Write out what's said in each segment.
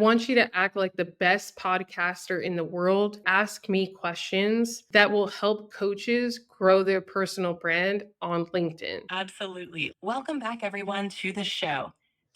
want you to act like the best podcaster in the world. Ask me questions that will help coaches grow their personal brand on LinkedIn. Absolutely. Welcome back, everyone, to the show.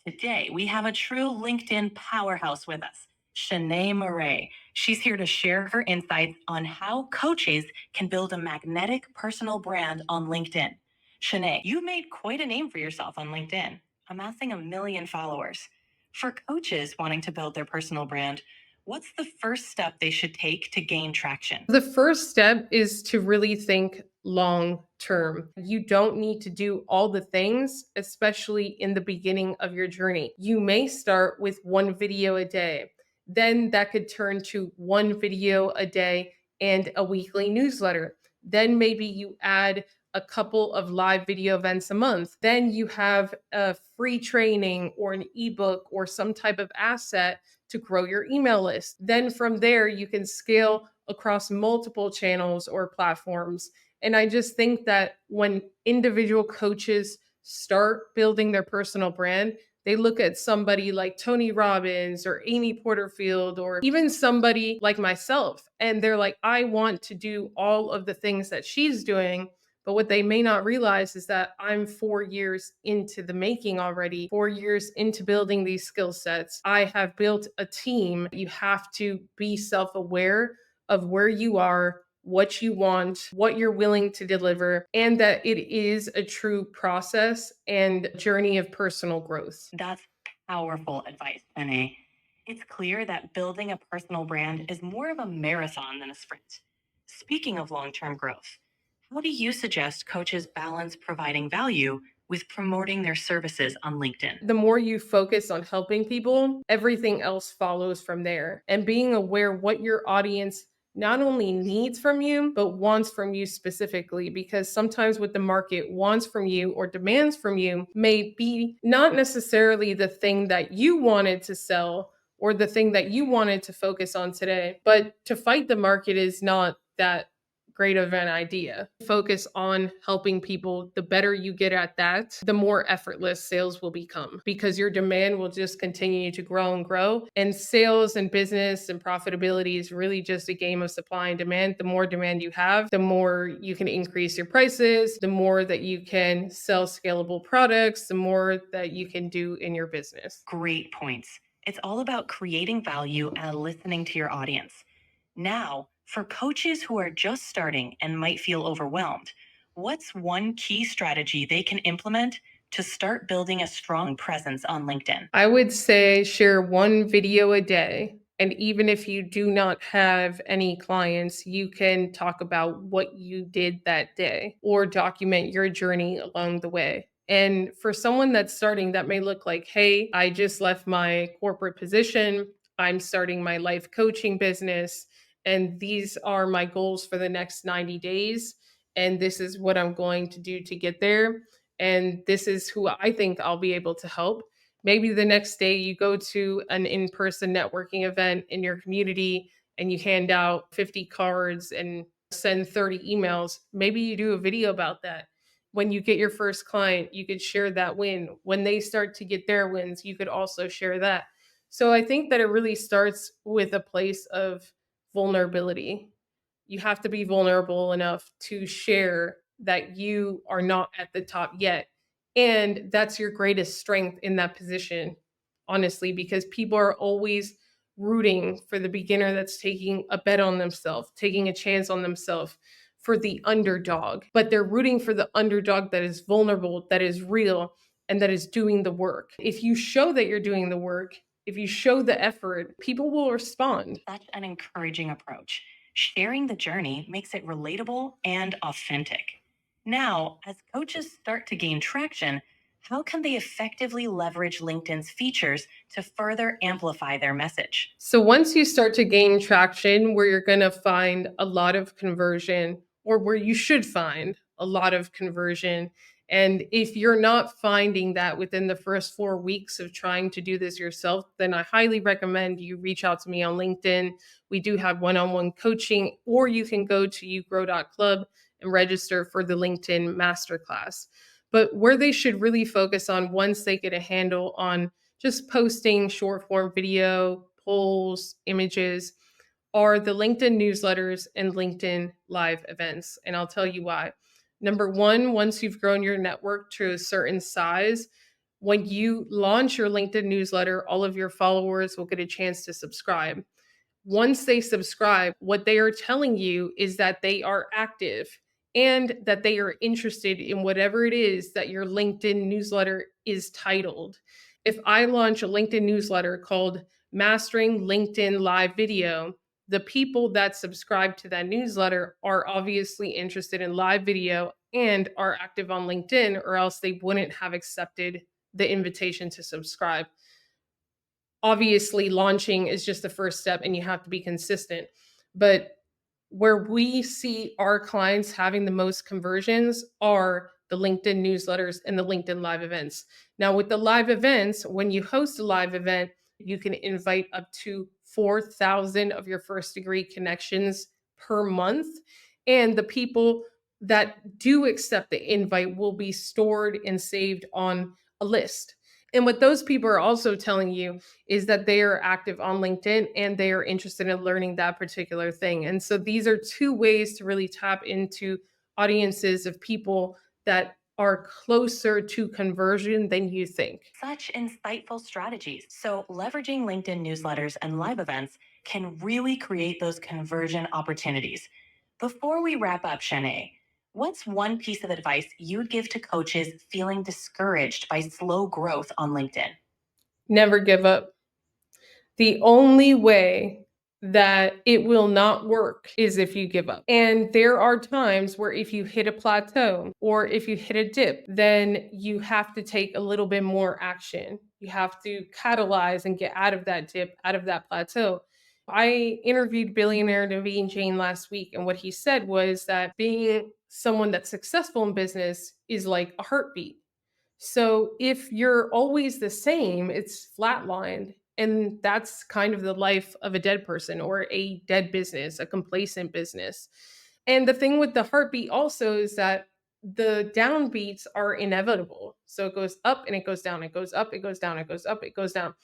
Today, we have a true LinkedIn powerhouse with us, Shanee Moret. She's here to share her insights on how coaches can build a magnetic personal brand on LinkedIn. Shanee, you made quite a name for yourself on LinkedIn, amassing 1 million followers. For coaches wanting to build their personal brand, what's the first step they should take to gain traction? The first step is to really think long term. You don't need to do all the things, especially in the beginning of your journey. You may start with one video a day. Then that could turn to one video a day and a weekly newsletter. Then maybe you add a couple of live video events a month. Then you have a free training or an ebook or some type of asset to grow your email list. Then from there, you can scale across multiple channels or platforms. And I just think that when individual coaches start building their personal brand, they look at somebody like Tony Robbins or Amy Porterfield or even somebody like myself, and they're like, I want to do all of the things that she's doing. But what they may not realize is that I'm 4 years into the making already, 4 years into building these skill sets. I have built a team. You have to be self aware of where you are, what you want, what you're willing to deliver, and that it is a true process and journey of personal growth. That's powerful advice, Shanee. It's clear that building a personal brand is more of a marathon than a sprint. Speaking of long term growth, how do you suggest coaches balance providing value with promoting their services on LinkedIn? The more you focus on helping people, everything else follows from there. And being aware what your audience not only needs from you, but wants from you specifically, because sometimes what the market wants from you or demands from you may be not necessarily the thing that you wanted to sell or the thing that you wanted to focus on today. But to fight the market is not that great of an idea. Focus on helping people. The better you get at that, the more effortless sales will become because your demand will just continue to grow and grow. And sales and business and profitability is really just a game of supply and demand. The more demand you have, the more you can increase your prices, the more that you can sell scalable products, the more that you can do in your business. Great points. It's all about creating value and listening to your audience. Now, for coaches who are just starting and might feel overwhelmed, what's one key strategy they can implement to start building a strong presence on LinkedIn? I would say share one video a day. And even if you do not have any clients, you can talk about what you did that day or document your journey along the way. And for someone that's starting, that may look like, hey, I just left my corporate position. I'm starting my life coaching business. And these are my goals for the next 90 days. And this is what I'm going to do to get there. And this is who I think I'll be able to help. Maybe the next day you go to an in person networking event in your community and you hand out 50 cards and send 30 emails. Maybe you do a video about that. When you get your first client, you could share that win. When they start to get their wins, you could also share that. So I think that it really starts with a place of vulnerability. You have to be vulnerable enough to share that you are not at the top yet. And that's your greatest strength in that position, honestly, because people are always rooting for the beginner that's taking a bet on themselves, taking a chance on themselves, for the underdog. But they're rooting for the underdog that is vulnerable, that is real, and that is doing the work. If you show that you're doing the work, if you show the effort, people will respond. Such an encouraging approach. Sharing the journey makes it relatable and authentic. Now, as coaches start to gain traction, how can they effectively leverage LinkedIn's features to further amplify their message? So once you start to gain traction, where you're going to find a lot of conversion, or where you should find a lot of conversion. And if you're not finding that within the first 4 weeks of trying to do this yourself, then I highly recommend you reach out to me on LinkedIn. We do have one-on-one coaching, or you can go to yougrow.club and register for the LinkedIn masterclass. But where they should really focus on once they get a handle on just posting short form video, polls, images, are the LinkedIn newsletters and LinkedIn live events. And I'll tell you why. Number one, once you've grown your network to a certain size, when you launch your LinkedIn newsletter, all of your followers will get a chance to subscribe. Once they subscribe, what they are telling you is that they are active and that they are interested in whatever it is that your LinkedIn newsletter is titled. If I launch a LinkedIn newsletter called Mastering LinkedIn Live Video, the people that subscribe to that newsletter are obviously interested in live video and are active on LinkedIn, or else they wouldn't have accepted the invitation to subscribe. Obviously, launching is just the first step and you have to be consistent. But where we see our clients having the most conversions are the LinkedIn newsletters and the LinkedIn live events. Now, with the live events, when you host a live event, you can invite up to 4,000 of your first degree connections per month. And the people that do accept the invite will be stored and saved on a list. And what those people are also telling you is that they are active on LinkedIn and they are interested in learning that particular thing. And so these are two ways to really tap into audiences of people that are closer to conversion than you think. Such insightful strategies. So, leveraging LinkedIn newsletters and live events can really create those conversion opportunities. Before we wrap up, Shanee, what's one piece of advice you'd give to coaches feeling discouraged by slow growth on LinkedIn? Never give up. The only way that it will not work is if you give up. And there are times where if you hit a plateau or if you hit a dip, then you have to take a little bit more action. You have to catalyze and get out of that dip, out of that plateau. I interviewed billionaire Naveen Jain last week, and what he said was that being someone that's successful in business is like a heartbeat. So if you're always the same, it's flatlined. And that's kind of the life of a dead person or a dead business, a complacent business. And the thing with the heartbeat also is that the downbeats are inevitable. So it goes up and it goes down, it goes up, it goes down, it goes up, it goes down.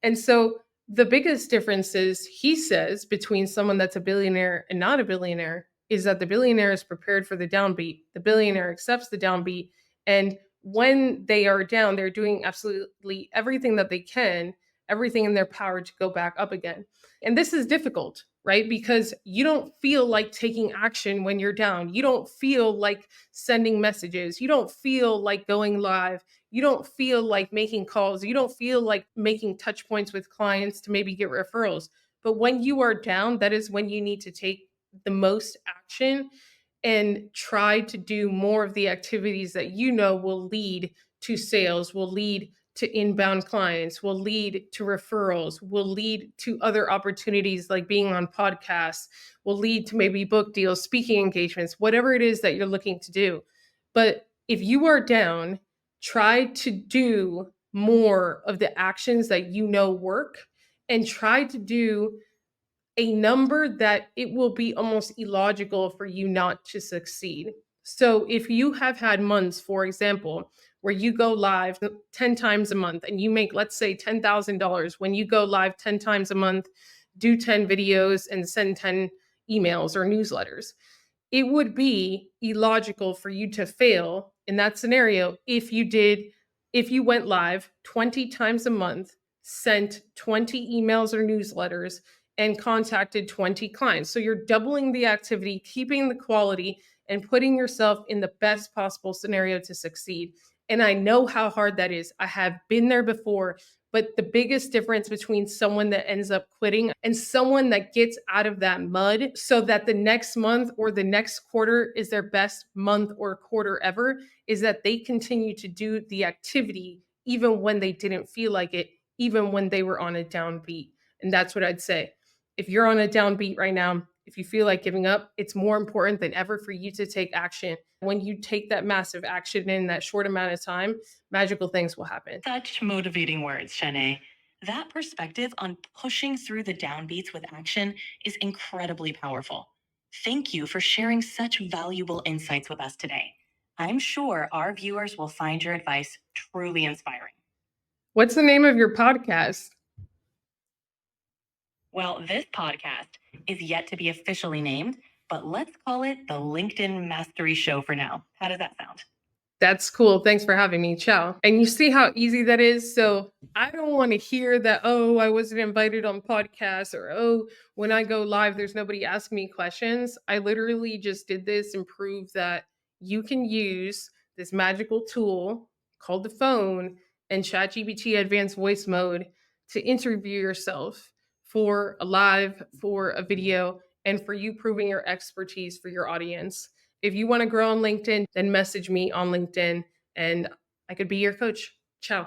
And so the biggest difference is, he says, between someone that's a billionaire and not a billionaire is that the billionaire is prepared for the downbeat. The billionaire accepts the downbeat. And when they are down, they're doing absolutely everything that they can, everything in their power to go back up again. And this is difficult, right? Because you don't feel like taking action when you're down. You don't feel like sending messages. You don't feel like going live. You don't feel like making calls. You don't feel like making touch points with clients to maybe get referrals. But when you are down, that is when you need to take the most action and try to do more of the activities that you know will lead to sales, will lead to inbound clients, will lead to referrals, will lead to other opportunities like being on podcasts, will lead to maybe book deals, speaking engagements, whatever it is that you're looking to do. But if you are down, try to do more of the actions that you know work and try to do a number that it will be almost illogical for you not to succeed. So if you have had months, for example, where you go live 10 times a month and you make, let's say, $10,000 when you go live 10 times a month, do 10 videos and send 10 emails or newsletters, it would be illogical for you to fail in that scenario if you went live 20 times a month, sent 20 emails or newsletters, and contacted 20 clients. So you're doubling the activity, keeping the quality, and putting yourself in the best possible scenario to succeed. And I know how hard that is. I have been there before. But the biggest difference between someone that ends up quitting and someone that gets out of that mud so that the next month or the next quarter is their best month or quarter ever is that they continue to do the activity even when they didn't feel like it, even when they were on a downbeat. And that's what I'd say. If you're on a downbeat right now, if you feel like giving up, it's more important than ever for you to take action. When you take that massive action in that short amount of time, magical things will happen. Such motivating words, Shanee. That perspective on pushing through the downbeats with action is incredibly powerful. Thank you for sharing such valuable insights with us today. I'm sure our viewers will find your advice truly inspiring. What's the name of your podcast? Well, this podcast is yet to be officially named, but let's call it the LinkedIn Mastery Show for now. How does that sound? That's cool. Thanks for having me. Ciao. And you see how easy that is? So I don't want to hear that, oh, I wasn't invited on podcasts, or oh, when I go live, there's nobody asking me questions. I literally just did this and proved that you can use this magical tool called the phone and ChatGPT advanced voice mode to interview yourself for a live, for a video, and for you proving your expertise for your audience. If you want to grow on LinkedIn, then message me on LinkedIn and I could be your coach. Ciao.